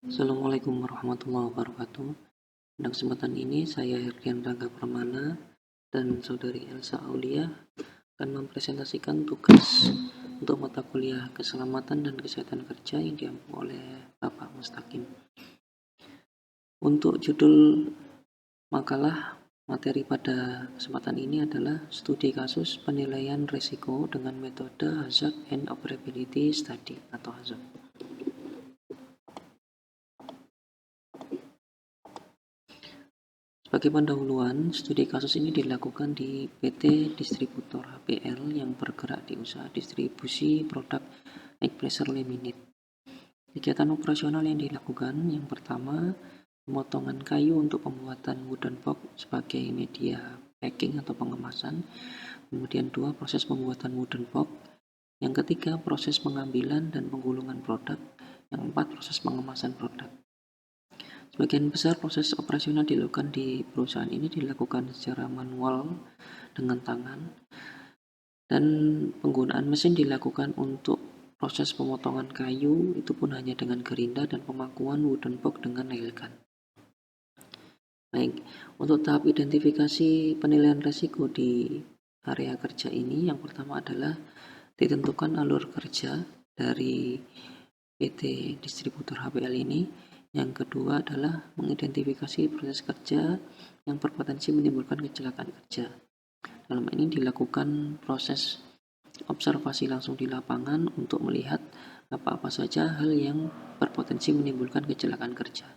Assalamualaikum warahmatullahi wabarakatuh. Pada kesempatan ini saya Herdian Rangga Permana dan saudari Elsa Aulia akan mempresentasikan tugas untuk mata kuliah keselamatan dan kesehatan kerja yang diampu oleh Bapak Mustaqim. Untuk judul makalah materi pada kesempatan ini adalah studi kasus penilaian risiko dengan metode Hazard and Operability Study atau HAZOP. Sebagai pendahuluan, studi kasus ini dilakukan di PT Distributor HPL yang bergerak di usaha distribusi produk Egg Pleasure Laminate. Kegiatan operasional yang dilakukan, yang pertama, pemotongan kayu untuk pembuatan wooden box sebagai media packing atau pengemasan. Kemudian 2, proses pembuatan wooden box. Yang ketiga, proses pengambilan dan penggulungan produk. Yang 4, proses pengemasan produk. Sebagian besar proses operasional dilakukan di perusahaan ini dilakukan secara manual dengan tangan, dan penggunaan mesin dilakukan untuk proses pemotongan kayu itu pun hanya dengan gerinda dan pemakuan wooden box dengan nail gun. Baik, untuk tahap identifikasi penilaian risiko di area kerja ini, yang pertama adalah ditentukan alur kerja dari PT Distributor HPL ini. Yang kedua adalah mengidentifikasi proses kerja yang berpotensi menimbulkan kecelakaan kerja. Dalam ini dilakukan proses observasi langsung di lapangan untuk melihat apa-apa saja hal yang berpotensi menimbulkan kecelakaan kerja.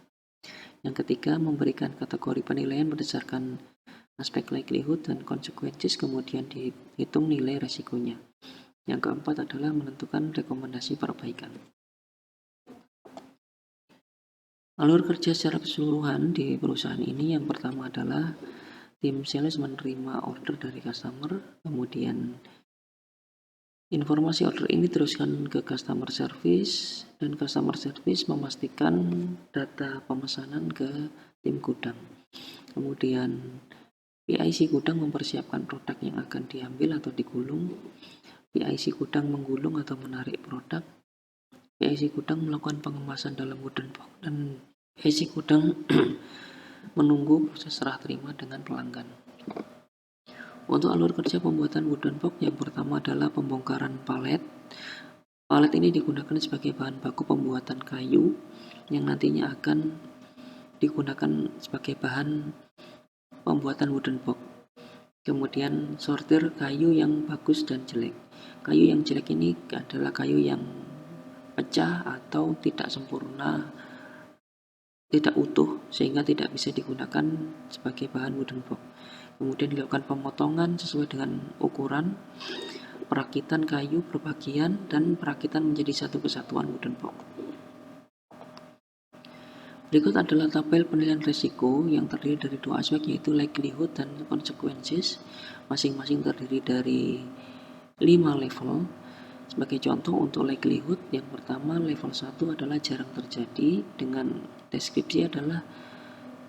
Yang ketiga, memberikan kategori penilaian berdasarkan aspek likelihood dan consequences, kemudian dihitung nilai resikonya. Yang keempat adalah menentukan rekomendasi perbaikan. Alur kerja secara keseluruhan di perusahaan ini, yang pertama adalah tim sales menerima order dari customer, kemudian informasi order ini teruskan ke customer service, dan customer service memastikan data pemesanan ke tim gudang. Kemudian PIC gudang mempersiapkan produk yang akan diambil atau digulung. PIC gudang menggulung atau menarik produk. PIC gudang melakukan pengemasan dalam wooden box, dan PIC gudang menunggu proses serah terima dengan pelanggan. Untuk alur kerja pembuatan wooden box, yang pertama adalah pembongkaran palet. Palet ini digunakan sebagai bahan baku pembuatan kayu yang nantinya akan digunakan sebagai bahan pembuatan wooden box. Kemudian sortir kayu yang bagus dan jelek. Kayu yang jelek ini adalah kayu yang pecah atau tidak sempurna, tidak utuh, sehingga tidak bisa digunakan sebagai bahan wooden box. Kemudian dilakukan pemotongan sesuai dengan ukuran, perakitan kayu berbagian, dan perakitan menjadi satu kesatuan wooden box. Berikut adalah tabel penilaian risiko yang terdiri dari 2 aspek, yaitu likelihood dan consequences. Masing-masing terdiri dari 5 level. Sebagai contoh, untuk likelihood, yang pertama level 1 adalah jarang terjadi, dengan deskripsi adalah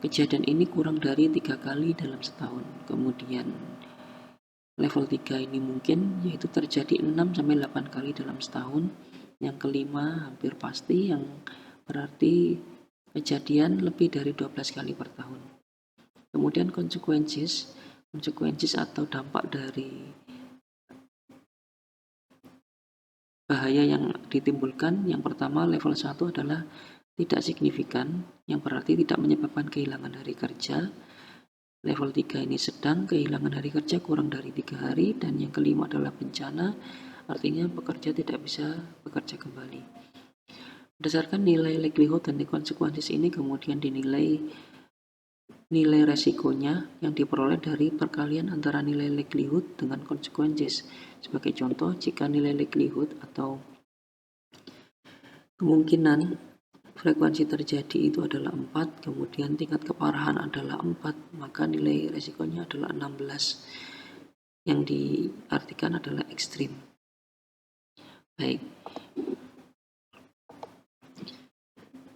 kejadian ini kurang dari 3 kali dalam setahun. Kemudian level 3 ini mungkin, yaitu terjadi 6-8 kali dalam setahun. Yang kelima hampir pasti, yang berarti kejadian lebih dari 12 kali per tahun. Kemudian consequences atau dampak dari bahaya yang ditimbulkan. Yang pertama, level 1 adalah tidak signifikan, yang berarti tidak menyebabkan kehilangan hari kerja. Level 3 ini sedang, kehilangan hari kerja kurang dari 3 hari. Dan yang kelima adalah bencana, artinya pekerja tidak bisa bekerja kembali. Berdasarkan nilai likelihood dan consequences ini, kemudian dinilai nilai resikonya yang diperoleh dari perkalian antara nilai likelihood dengan consequences. Sebagai contoh, jika nilai likelihood atau kemungkinan frekuensi terjadi itu adalah 4, kemudian tingkat keparahan adalah 4, maka nilai resikonya adalah 16, yang diartikan adalah ekstrim. Baik.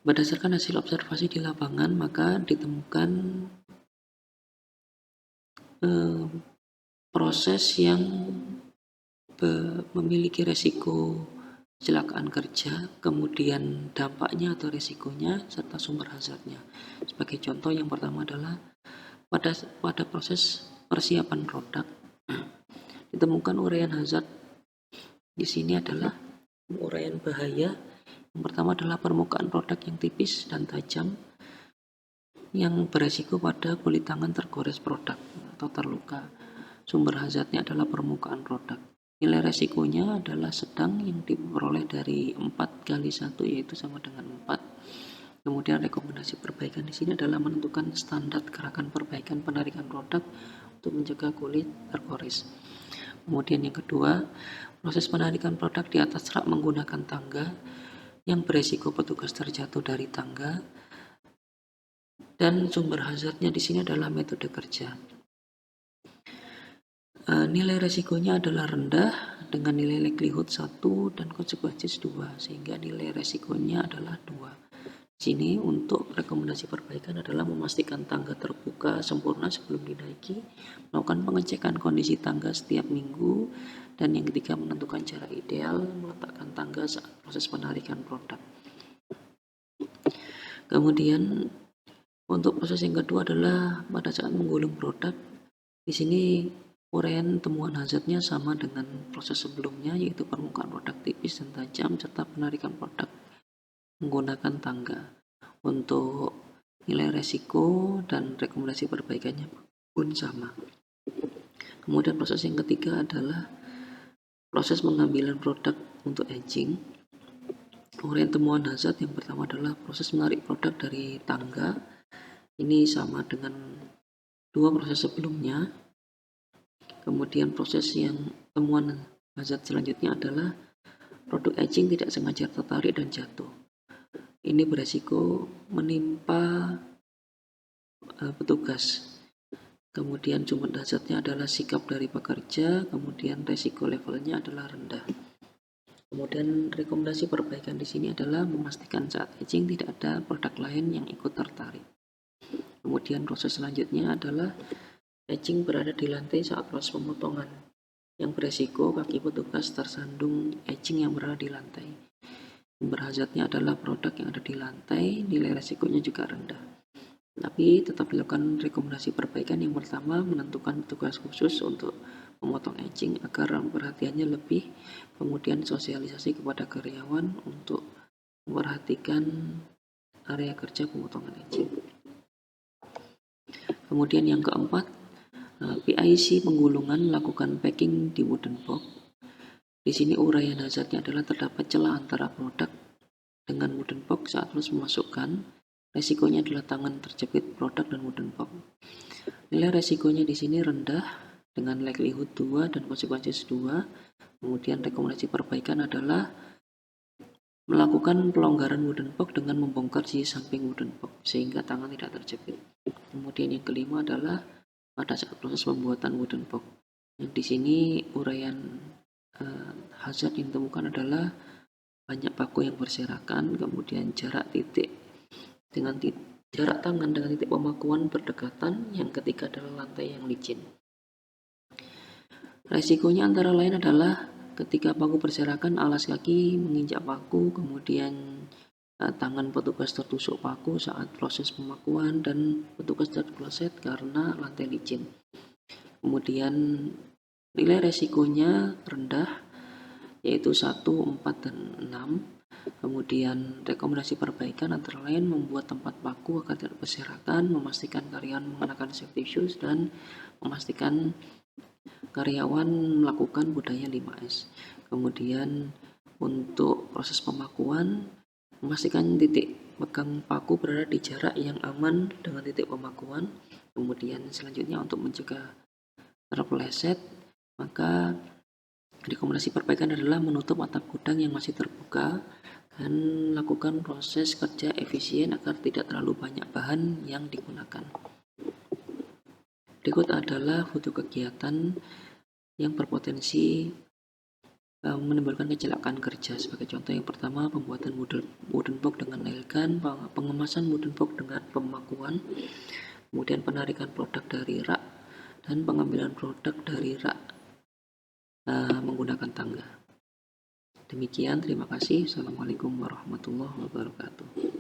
Berdasarkan hasil observasi di lapangan, maka ditemukan proses yang memiliki resiko kecelakaan kerja, kemudian dampaknya atau risikonya, serta sumber hazardnya. Sebagai contoh, yang pertama adalah pada proses persiapan produk ditemukan uraian hazard. Di sini adalah uraian bahaya. Yang pertama adalah permukaan produk yang tipis dan tajam yang beresiko pada kulit tangan tergores produk atau terluka. Sumber hazardnya adalah permukaan produk. Nilai resikonya adalah sedang yang diperoleh dari 4 kali 1 yaitu sama dengan 4. Kemudian rekomendasi perbaikan di sini adalah menentukan standar gerakan perbaikan penarikan produk untuk mencegah kulit tergores. Kemudian yang kedua, proses penarikan produk di atas rak menggunakan tangga yang beresiko petugas terjatuh dari tangga. Dan sumber hazardnya di sini adalah metode kerja. Nilai resikonya adalah rendah dengan nilai likelihood 1 dan consequences 2, sehingga nilai resikonya adalah 2. Di sini untuk rekomendasi perbaikan adalah memastikan tangga terbuka sempurna sebelum dinaiki, melakukan pengecekan kondisi tangga setiap minggu, dan yang ketiga menentukan cara ideal meletakkan tangga saat proses penarikan produk. Kemudian untuk proses yang kedua adalah pada saat menggulung produk. Di sini uraian temuan hazardnya sama dengan proses sebelumnya, yaitu permukaan produk tipis dan tajam serta penarikan produk menggunakan tangga. Untuk nilai resiko dan rekomendasi perbaikannya pun sama. Kemudian proses yang ketiga adalah proses pengambilan produk untuk etching. Uraian temuan hazard yang pertama adalah proses menarik produk dari tangga. Ini sama dengan dua proses sebelumnya. Kemudian proses yang temuan hazard selanjutnya adalah produk etching tidak sengaja tertarik dan jatuh. Ini beresiko menimpa petugas. Kemudian sumber hazardnya adalah sikap dari pekerja, kemudian resiko levelnya adalah rendah. Kemudian rekomendasi perbaikan di sini adalah memastikan saat etching tidak ada produk lain yang ikut tertarik. Kemudian proses selanjutnya adalah etching berada di lantai saat proses pemotongan, yang beresiko kaki petugas tersandung etching yang berada di lantai. Sumber hazardnya adalah produk yang ada di lantai, nilai resikonya juga rendah. Tapi tetap dilakukan rekomendasi perbaikan. Yang pertama, menentukan petugas khusus untuk memotong etching agar perhatiannya lebih, kemudian sosialisasi kepada karyawan untuk memperhatikan area kerja pemotongan etching. Kemudian yang keempat, PIC penggulungan melakukan packing di wooden box. Di sini uraian hazardnya adalah terdapat celah antara produk dengan wooden box saat harus memasukkan. Resikonya adalah tangan terjepit produk dan wooden box. Nilai resikonya di sini rendah dengan likelihood 2 dan consequences 2. Kemudian rekomendasi perbaikan adalah melakukan pelonggaran wooden box dengan membongkar sisi samping wooden box sehingga tangan tidak terjepit. Kemudian yang kelima adalah pada saat proses pembuatan wooden box. Yang di sini uraian hazard yang ditemukan adalah banyak paku yang berserakan, kemudian jarak tangan dengan titik pemakuan berdekatan, yang ketiga adalah lantai yang licin. Resikonya antara lain adalah ketika paku berserakan, alas kaki menginjak paku, kemudian tangan petugas tertusuk paku saat proses pemakuan, dan petugas terpeleset karena lantai licin. Kemudian nilai resikonya rendah, yaitu 1, 4, dan 6. Kemudian rekomendasi perbaikan antara lain membuat tempat paku agar tidak berserakan, memastikan karyawan mengenakan safety shoes, dan memastikan karyawan melakukan budaya 5S. Kemudian untuk proses pemakuan, memastikan titik pegang paku berada di jarak yang aman dengan titik pemakuan. Kemudian selanjutnya untuk mencegah terpeleset, maka rekomendasi perbaikan adalah menutup atap gudang yang masih terbuka dan lakukan proses kerja efisien agar tidak terlalu banyak bahan yang digunakan. Berikut adalah foto kegiatan yang berpotensi menimbulkan kecelakaan kerja. Sebagai contoh, yang pertama, pembuatan wooden box dengan elegan, pengemasan wooden box dengan pemakuan, kemudian penarikan produk dari rak, dan pengambilan produk dari rak menggunakan tangga. Demikian, terima kasih. Assalamualaikum warahmatullahi wabarakatuh.